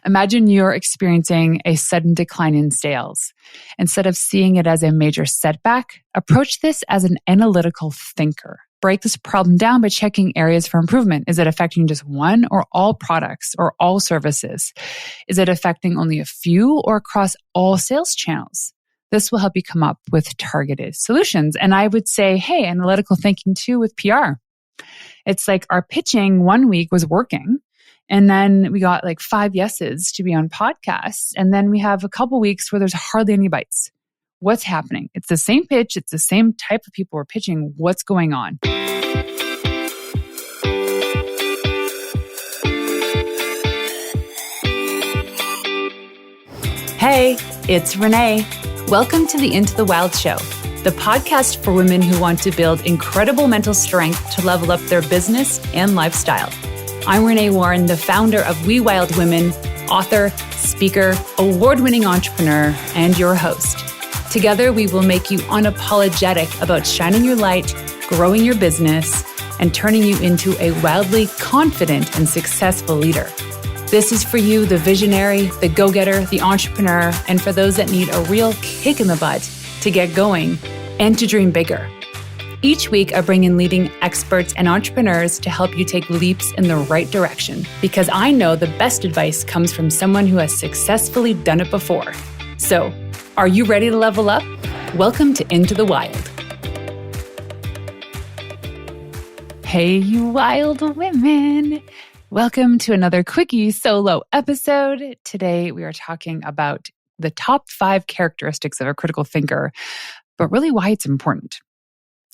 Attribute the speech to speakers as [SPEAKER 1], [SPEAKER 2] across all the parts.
[SPEAKER 1] Imagine you're experiencing a sudden decline in sales. Instead of seeing it as a major setback, approach this as an analytical thinker. Break this problem down by checking areas for improvement. Is it affecting just one or all products or all services? Is it affecting only a few or across all sales channels? This will help you come up with targeted solutions. And I would say, hey, analytical thinking too with PR. It's like our pitching one week was working. And then we got like 5 yeses to be on podcasts. And then we have a couple weeks where there's hardly any bites. What's happening? It's the same pitch. It's the same type of people we're pitching. What's going on? Hey, it's Renee. Welcome to the Into the Wild Show, the podcast for women who want to build incredible mental strength to level up their business and lifestyle. I'm Renee Warren, the founder of We Wild Women, author, speaker, award-winning entrepreneur, and your host. Together, we will make you unapologetic about shining your light, growing your business, and turning you into a wildly confident and successful leader. This is for you, the visionary, the go-getter, the entrepreneur, and for those that need a real kick in the butt to get going and to dream bigger. Each week, I bring in leading experts and entrepreneurs to help you take leaps in the right direction, because I know the best advice comes from someone who has successfully done it before. So, are you ready to level up? Welcome to Into the Wild. Hey, you wild women. Welcome to another quickie solo episode. Today, we are talking about the top 5 characteristics of a critical thinker, but really why it's important.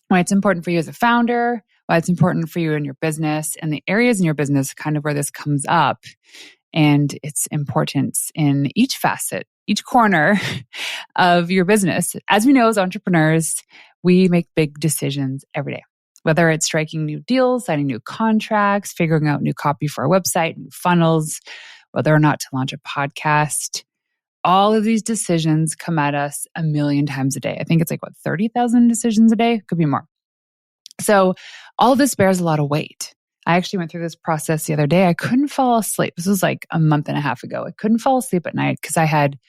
[SPEAKER 1] Why it's important for you as a founder, why it's important for you in your business, and the areas in your business kind of where this comes up, and its importance in each facet, each corner of your business. As we know, as entrepreneurs, we make big decisions every day, whether it's striking new deals, signing new contracts, figuring out new copy for our website, new funnels, whether or not to launch a podcast. All of these decisions come at us a million times a day. I think it's like, 30,000 decisions a day? Could be more. So all of this bears a lot of weight. I actually went through this process the other day. I couldn't fall asleep. This was like a month and a half ago. I couldn't fall asleep at night because I had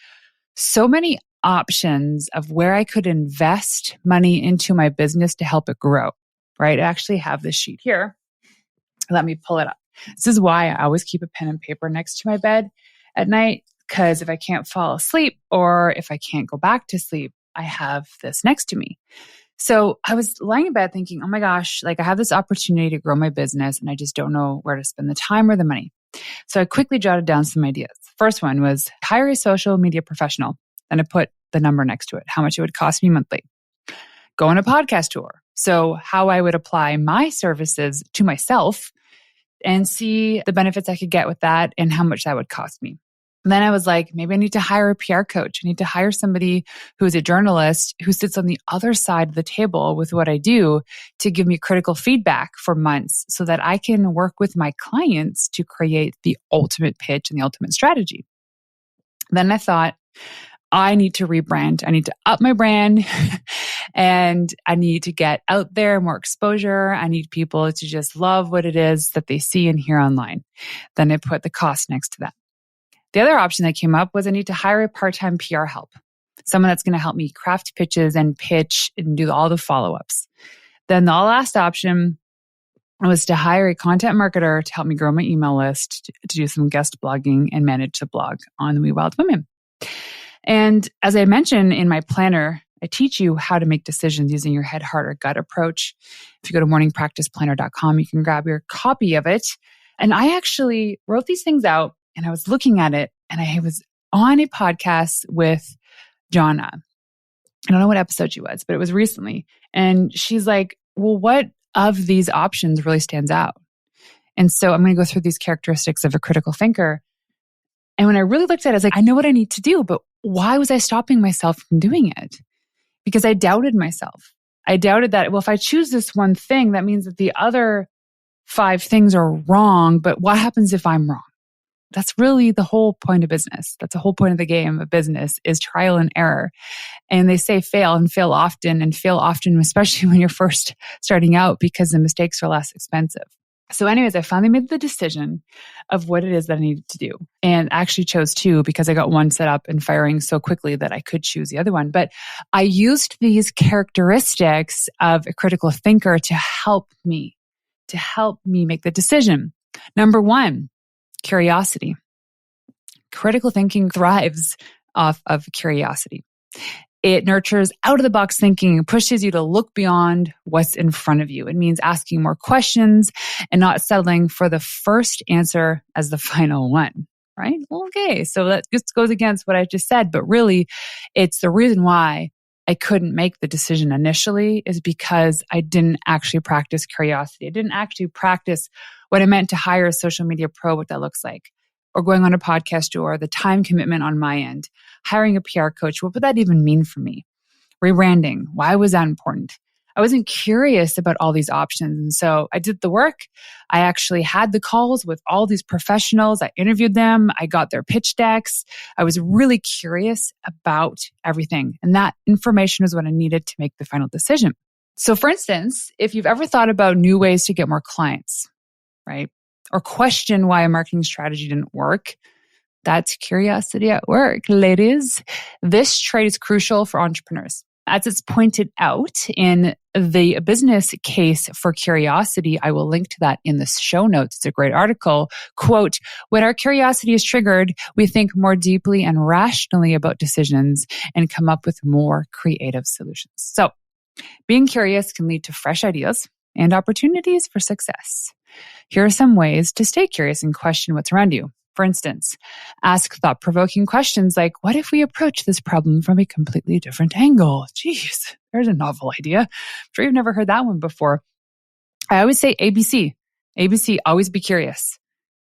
[SPEAKER 1] so many options of where I could invest money into my business to help it grow, right? I actually have this sheet here. Let me pull it up. This is why I always keep a pen and paper next to my bed at night. Because if I can't fall asleep or if I can't go back to sleep, I have this next to me. So I was lying in bed thinking, oh my gosh, like I have this opportunity to grow my business and I just don't know where to spend the time or the money. So I quickly jotted down some ideas. First one was hire a social media professional. And I put the number next to it, how much it would cost me monthly. Go on a podcast tour. So how I would apply my services to myself and see the benefits I could get with that and how much that would cost me. Then I was like, maybe I need to hire a PR coach. I need to hire somebody who's a journalist who sits on the other side of the table with what I do to give me critical feedback for months so that I can work with my clients to create the ultimate pitch and the ultimate strategy. Then I thought, I need to rebrand. I need to up my brand and I need to get out there, more exposure. I need people to just love what it is that they see and hear online. Then I put the cost next to that. The other option that came up was I need to hire a part-time PR help, someone that's going to help me craft pitches and pitch and do all the follow-ups. Then the last option was to hire a content marketer to help me grow my email list, to do some guest blogging and manage the blog on We Wild Women. And as I mentioned in my planner, I teach you how to make decisions using your head, heart, or gut approach. If you go to morningpracticeplanner.com, you can grab your copy of it. And I actually wrote these things out. And I was looking at it and I was on a podcast with Jonna. I don't know what episode she was, but it was recently. And she's like, well, what of these options really stands out? And so I'm going to go through these characteristics of a critical thinker. And when I really looked at it, I was like, I know what I need to do, but why was I stopping myself from doing it? Because I doubted myself. I doubted that, well, if I choose this one thing, that means that the other 5 things are wrong, but what happens if I'm wrong? That's really the whole point of business. That's the whole point of the game of business is trial and error. And they say fail and fail often, especially when you're first starting out because the mistakes are less expensive. So anyways, I finally made the decision of what it is that I needed to do, and actually chose two because I got one set up and firing so quickly that I could choose the other one. But I used these characteristics of a critical thinker to help me make the decision. Number one, curiosity. Critical thinking thrives off of curiosity. It nurtures out of the box thinking and pushes you to look beyond what's in front of you. It means asking more questions and not settling for the first answer as the final one, right? Okay, so that just goes against what I just said, but really it's the reason why I couldn't make the decision initially is because I didn't actually practice curiosity. I didn't actually practice what it meant to hire a social media pro, what that looks like, or going on a podcast tour, the time commitment on my end, hiring a PR coach. What would that even mean for me? Rebranding. Why was that important? I wasn't curious about all these options. And so I did the work. I actually had the calls with all these professionals. I interviewed them. I got their pitch decks. I was really curious about everything. And that information is what I needed to make the final decision. So for instance, if you've ever thought about new ways to get more clients, right? Or question why a marketing strategy didn't work, that's curiosity at work, ladies. This trait is crucial for entrepreneurs. As it's pointed out in the business case for curiosity, I will link to that in the show notes. It's a great article. Quote, when our curiosity is triggered, we think more deeply and rationally about decisions and come up with more creative solutions. So being curious can lead to fresh ideas and opportunities for success. Here are some ways to stay curious and question what's around you. For instance, ask thought-provoking questions like, what if we approach this problem from a completely different angle? Geez, there's a novel idea. I'm sure you've never heard that one before. I always say ABC. ABC, always be curious.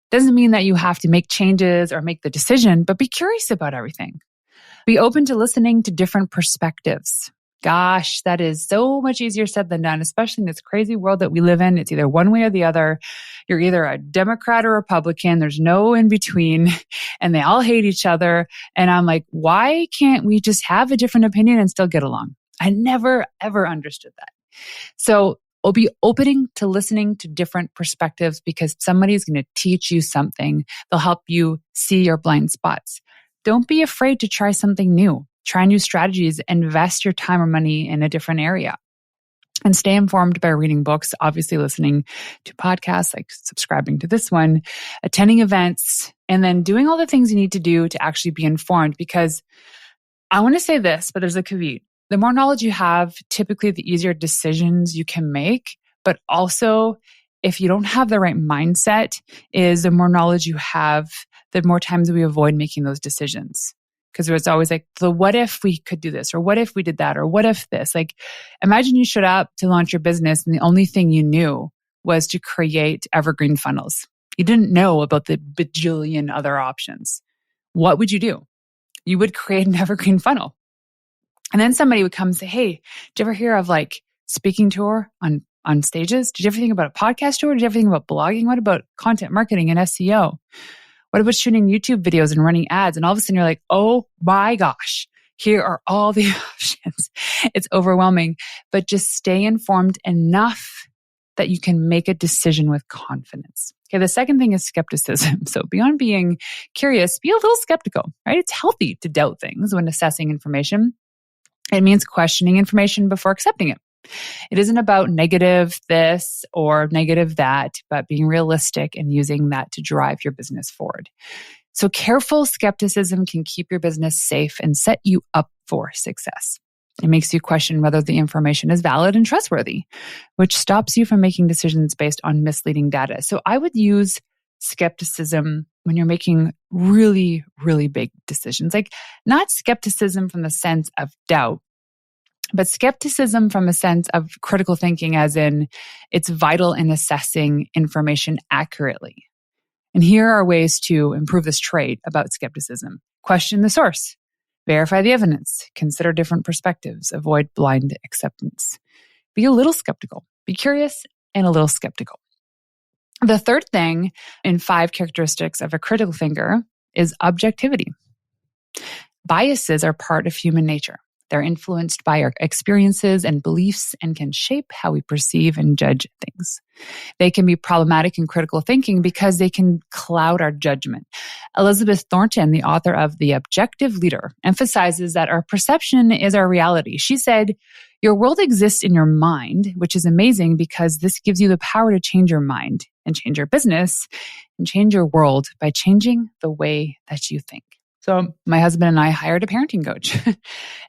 [SPEAKER 1] Doesn't mean that you have to make changes or make the decision, but be curious about everything. Be open to listening to different perspectives. Gosh, that is so much easier said than done, especially in this crazy world that we live in. It's either one way or the other. You're either a Democrat or Republican. There's no in between, and they all hate each other. And I'm like, why can't we just have a different opinion and still get along? I never, ever understood that. So I'll be opening to listening to different perspectives because somebody's going to teach you something. They'll help you see your blind spots. Don't be afraid to try something new. Try new strategies, invest your time or money in a different area. And stay informed by reading books, obviously listening to podcasts, like subscribing to this one, attending events, and then doing all the things you need to do to actually be informed. Because I want to say this, but there's a caveat. The more knowledge you have, typically the easier decisions you can make. But also, if you don't have the right mindset, is the more knowledge you have, the more times we avoid making those decisions. Because it's always like, the what if we could do this, or what if we did that, or what if this? Like, imagine you showed up to launch your business and the only thing you knew was to create evergreen funnels. You didn't know about the bajillion other options. What would you do? You would create an evergreen funnel. And then somebody would come and say, hey, did you ever hear of like speaking tour on stages? Did you ever think about a podcast tour? Did you ever think about blogging? What about content marketing and SEO? What about shooting YouTube videos and running ads? And all of a sudden you're like, oh my gosh, here are all the options. It's overwhelming, but just stay informed enough that you can make a decision with confidence. Okay, the second thing is skepticism. So beyond being curious, be a little skeptical, right? It's healthy to doubt things when assessing information. It means questioning information before accepting it. It isn't about negative this or negative that, but being realistic and using that to drive your business forward. So careful skepticism can keep your business safe and set you up for success. It makes you question whether the information is valid and trustworthy, which stops you from making decisions based on misleading data. So I would use skepticism when you're making really, really big decisions. Like, not skepticism from the sense of doubt, but skepticism from a sense of critical thinking, as in it's vital in assessing information accurately. And here are ways to improve this trait about skepticism. Question the source. Verify the evidence. Consider different perspectives. Avoid blind acceptance. Be a little skeptical. Be curious and a little skeptical. The third thing in 5 characteristics of a critical thinker is objectivity. Biases are part of human nature. They're influenced by our experiences and beliefs and can shape how we perceive and judge things. They can be problematic in critical thinking because they can cloud our judgment. Elizabeth Thornton, the author of The Objective Leader, emphasizes that our perception is our reality. She said, "Your world exists in your mind, which is amazing because this gives you the power to change your mind and change your business and change your world by changing the way that you think." So my husband and I hired a parenting coach.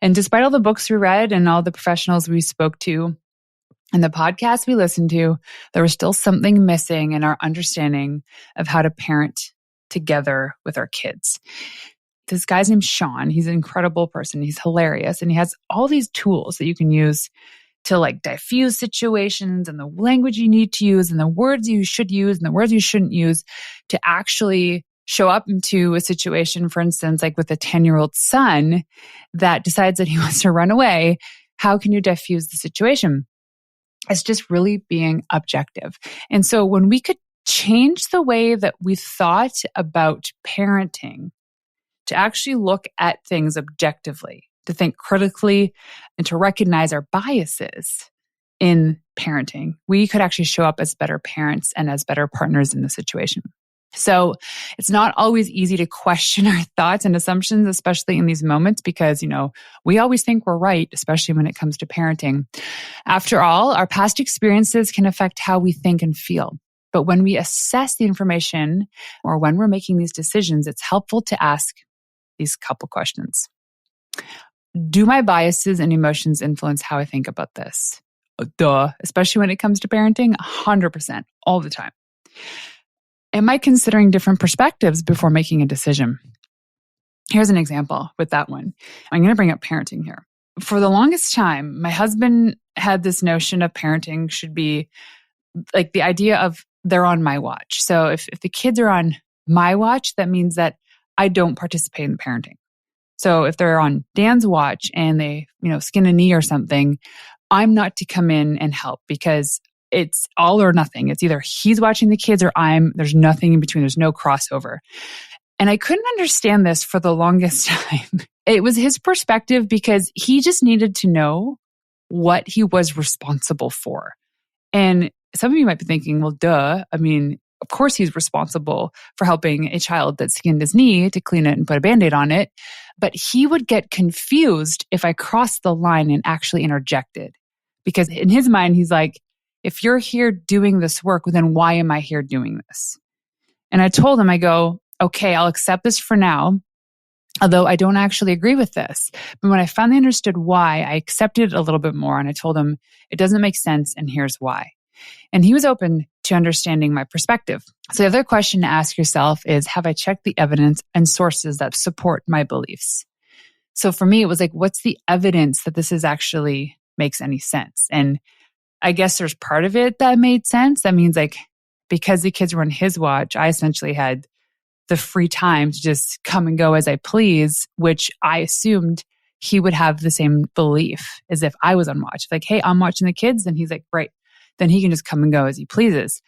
[SPEAKER 1] And despite all the books we read and all the professionals we spoke to and the podcasts we listened to, there was still something missing in our understanding of how to parent together with our kids. This guy's named Sean. He's an incredible person. He's hilarious. And he has all these tools that you can use to like diffuse situations and the language you need to use and the words you should use and the words you shouldn't use to actually show up into a situation, for instance, like with a 10-year-old son that decides that he wants to run away. How can you diffuse the situation? It's just really being objective. And so when we could change the way that we thought about parenting to actually look at things objectively, to think critically, and to recognize our biases in parenting, we could actually show up as better parents and as better partners in the situation. So it's not always easy to question our thoughts and assumptions, especially in these moments, because, we always think we're right, especially when it comes to parenting. After all, our past experiences can affect how we think and feel. But when we assess the information or when we're making these decisions, it's helpful to ask these couple questions. Do my biases and emotions influence how I think about this? Duh, especially when it comes to parenting, 100%, all the time. Am I considering different perspectives before making a decision? Here's an example with that one. I'm going to bring up parenting here. For the longest time, my husband had this notion of parenting should be like the idea of they're on my watch. So if the kids are on my watch, that means that I don't participate in the parenting. So if they're on Dan's watch and they, skin a knee or something, I'm not to come in and help because it's all or nothing. It's either he's watching the kids or there's nothing in between. There's no crossover. And I couldn't understand this for the longest time. It was his perspective because he just needed to know what he was responsible for. And some of you might be thinking, well, duh. I mean, of course he's responsible for helping a child that skinned his knee to clean it and put a Band-Aid on it. But he would get confused if I crossed the line and actually interjected. Because in his mind, he's like, if you're here doing this work, then why am I here doing this? And I told him, I go, okay, I'll accept this for now, although I don't actually agree with this. But when I finally understood why, I accepted it a little bit more. And I told him, it doesn't make sense, and here's why. And he was open to understanding my perspective. So the other question to ask yourself is, have I checked the evidence and sources that support my beliefs? So for me, it was like, what's the evidence that this is actually makes any sense? And I guess there's part of it that made sense. That means like, because the kids were on his watch, I essentially had the free time to just come and go as I please, which I assumed he would have the same belief as if I was on watch. Like, hey, I'm watching the kids. And he's like, great. Then he can just come and go as he pleases.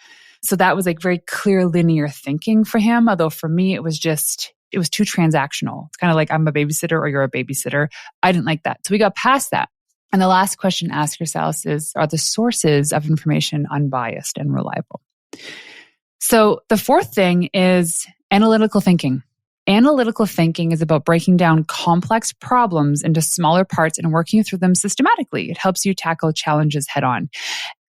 [SPEAKER 1] So that was like very clear linear thinking for him. Although for me, it was too transactional. It's kind of like I'm a babysitter or you're a babysitter. I didn't like that. So we got past that. And the last question to ask yourselves is, are the sources of information unbiased and reliable? So the fourth thing is analytical thinking. Analytical thinking is about breaking down complex problems into smaller parts and working through them systematically. It helps you tackle challenges head on.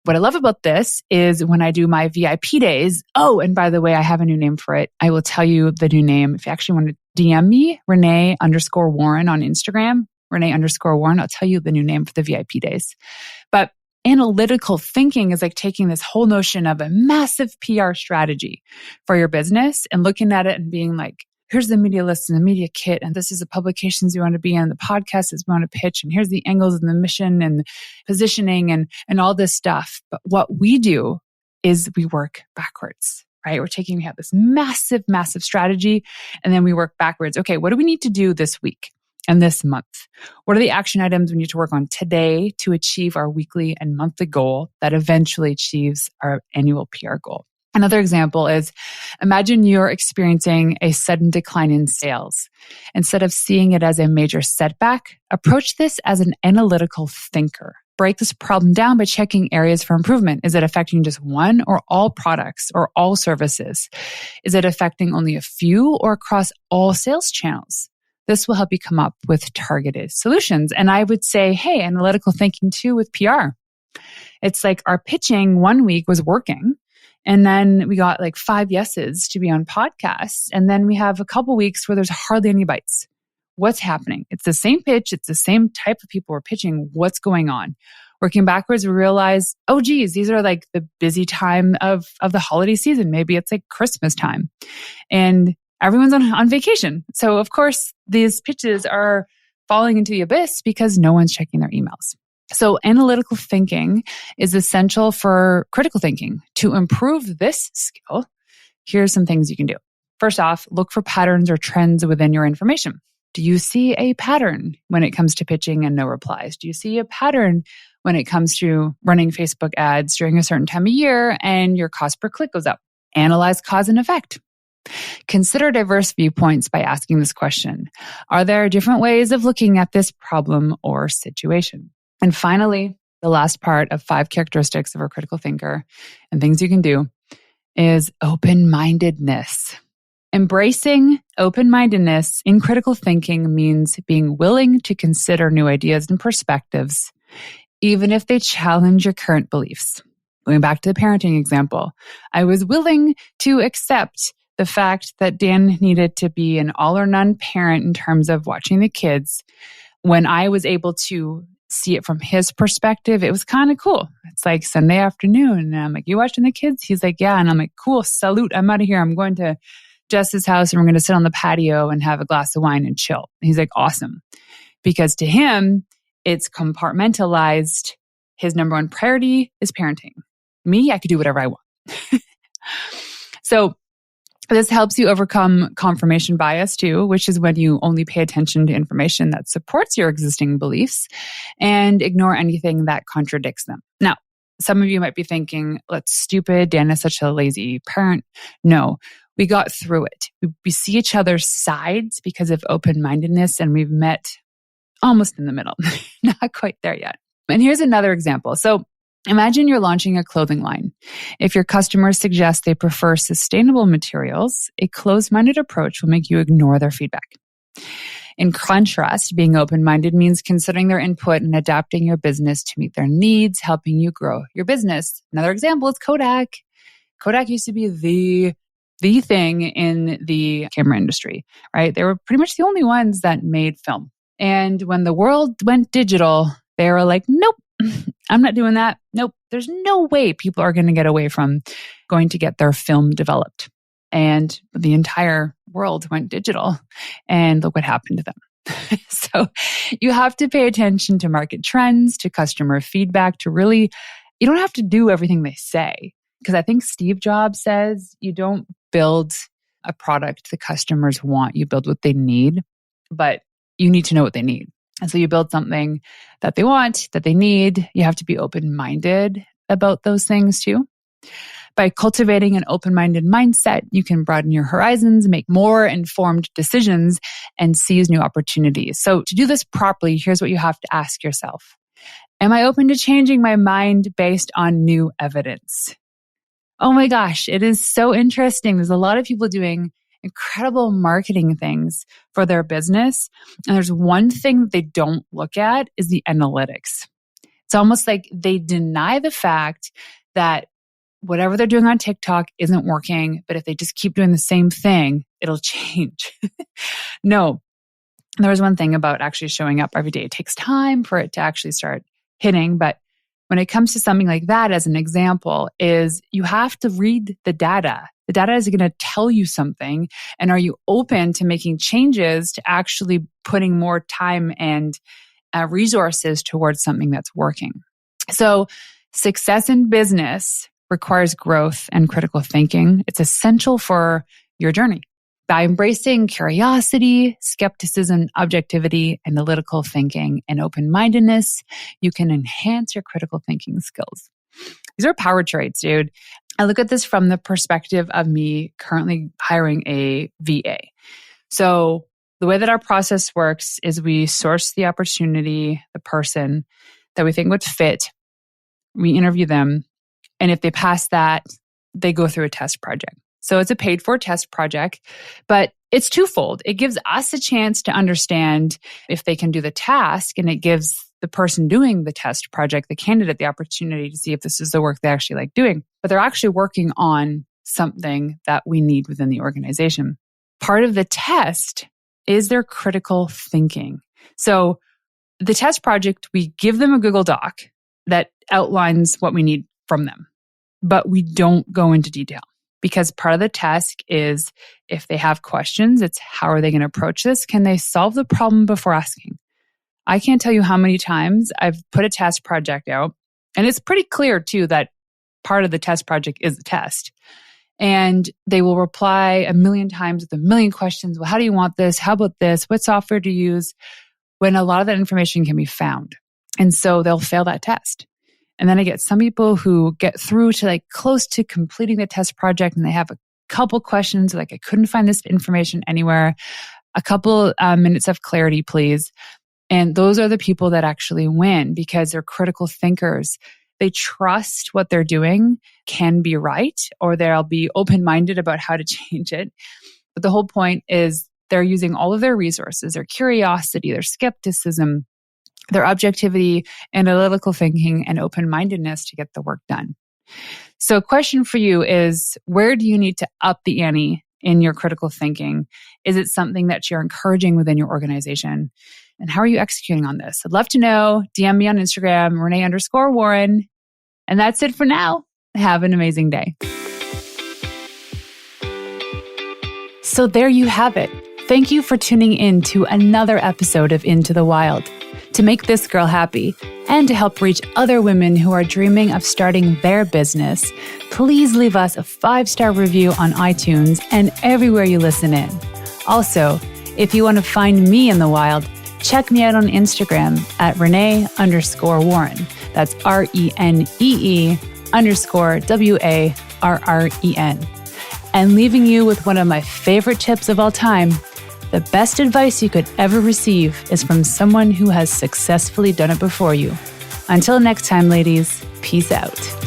[SPEAKER 1] What I love about this is when I do my VIP days. Oh, and by the way, I have a new name for it. I will tell you the new name. If you actually want to DM me, Renee_Warren on Instagram, Renee_Warren, I'll tell you the new name for the VIP days. But analytical thinking is like taking this whole notion of a massive PR strategy for your business and looking at it and being like, here's the media list and the media kit, and this is the publications you want to be in, the podcasts we want to pitch, and here's the angles and the mission and positioning and all this stuff. But what we do is we work backwards, right? We have this massive, massive strategy, and then we work backwards. Okay, what do we need to do this week and this month? What are the action items we need to work on today to achieve our weekly and monthly goal that eventually achieves our annual PR goal? Another example is, imagine you're experiencing a sudden decline in sales. Instead of seeing it as a major setback, approach this as an analytical thinker. Break this problem down by checking areas for improvement. Is it affecting just one or all products or all services? Is it affecting only a few or across all sales channels? This will help you come up with targeted solutions. And I would say, hey, analytical thinking too with PR. It's like our pitching one week was working. And then we got like 5 yeses to be on podcasts. And then we have a couple weeks where there's hardly any bites. What's happening? It's the same pitch. It's the same type of people we're pitching. What's going on? Working backwards, we realize, oh, geez, these are like the busy time of the holiday season. Maybe it's like Christmas time and everyone's on vacation. So of course, these pitches are falling into the abyss because no one's checking their emails. So analytical thinking is essential for critical thinking. To improve this skill, here's some things you can do. First off, look for patterns or trends within your information. Do you see a pattern when it comes to pitching and no replies? Do you see a pattern when it comes to running Facebook ads during a certain time of year and your cost per click goes up? Analyze cause and effect. Consider diverse viewpoints by asking this question. Are there different ways of looking at this problem or situation? And finally, the last part of 5 characteristics of a critical thinker and things you can do is open-mindedness. Embracing open-mindedness in critical thinking means being willing to consider new ideas and perspectives, even if they challenge your current beliefs. Going back to the parenting example, I was willing to accept the fact that Dan needed to be an all or none parent in terms of watching the kids. When I was able to see it from his perspective, it was kind of cool. It's like Sunday afternoon and I'm like, you watching the kids? He's like, yeah. And I'm like, cool, salute. I'm out of here. I'm going to Jess's house and we're going to sit on the patio and have a glass of wine and chill. And he's like, awesome. Because to him, it's compartmentalized. His number one priority is parenting. Me, I could do whatever I want. So this helps you overcome confirmation bias too, which is when you only pay attention to information that supports your existing beliefs and ignore anything that contradicts them. Now, some of you might be thinking, that's stupid. Dan is such a lazy parent. No, we got through it. We see each other's sides because of open-mindedness and we've met almost in the middle. Not quite there yet. And here's another example. So imagine you're launching a clothing line. If your customers suggest they prefer sustainable materials, a closed-minded approach will make you ignore their feedback. In contrast, being open-minded means considering their input and adapting your business to meet their needs, helping you grow your business. Another example is Kodak. Kodak used to be the thing in the camera industry, right? They were pretty much the only ones that made film. And when the world went digital, they were like, nope, I'm not doing that. Nope. There's no way people are going to get away from going to get their film developed. And the entire world went digital and look what happened to them. So you have to pay attention to market trends, to customer feedback, to really, you don't have to do everything they say. Because I think Steve Jobs says you don't build a product the customers want, you build what they need, but you need to know what they need. And so you build something that they want, that they need. You have to be open-minded about those things too. By cultivating an open-minded mindset, you can broaden your horizons, make more informed decisions, and seize new opportunities. So to do this properly, here's what you have to ask yourself. Am I open to changing my mind based on new evidence? Oh my gosh, it is so interesting. There's a lot of people doing incredible marketing things for their business. And there's one thing that they don't look at is the analytics. It's almost like they deny the fact that whatever they're doing on TikTok isn't working, but if they just keep doing the same thing, it'll change. No, there's one thing about actually showing up every day. It takes time for it to actually start hitting. But when it comes to something like that, as an example, is you have to read the data. The data is going to tell you something. And are you open to making changes to actually putting more time and resources towards something that's working? So success in business requires growth and critical thinking. It's essential for your journey. By embracing curiosity, skepticism, objectivity, analytical thinking, and open-mindedness, you can enhance your critical thinking skills. These are power traits, dude. I look at this from the perspective of me currently hiring a VA. So the way that our process works is we source the opportunity, the person that we think would fit, we interview them, and if they pass that, they go through a test project. So it's a paid for test project, but it's twofold. It gives us a chance to understand if they can do the task, and it gives the person doing the test project, the candidate, the opportunity to see if this is the work they actually like doing. But they're actually working on something that we need within the organization. Part of the test is their critical thinking. So the test project, we give them a Google Doc that outlines what we need from them, but we don't go into detail. Because part of the task is if they have questions, it's how are they going to approach this? Can they solve the problem before asking? I can't tell you how many times I've put a test project out, and it's pretty clear too that part of the test project is the test. And they will reply a million times with a million questions. Well, how do you want this? How about this? What software to use? When a lot of that information can be found. And so they'll fail that test. And then I get some people who get through to like close to completing the test project, and they have a couple questions like, I couldn't find this information anywhere. A couple minutes of clarity, please. And those are the people that actually win because they're critical thinkers. They trust what they're doing can be right, or they'll be open-minded about how to change it. But the whole point is they're using all of their resources, their curiosity, their skepticism, their objectivity, analytical thinking, and open-mindedness to get the work done. So a question for you is, where do you need to up the ante in your critical thinking? Is it something that you're encouraging within your organization? And how are you executing on this? I'd love to know. DM me on Instagram, Renee_Warren. And that's it for now. Have an amazing day. So there you have it. Thank you for tuning in to another episode of Into the Wild. To make this girl happy and to help reach other women who are dreaming of starting their business, please leave us a 5-star review on iTunes and everywhere you listen in. Also, if you want to find me in the wild, check me out on Instagram at Renee_Warren. That's RENEE_WARREN. And leaving you with one of my favorite tips of all time. The best advice you could ever receive is from someone who has successfully done it before you. Until next time, ladies, peace out.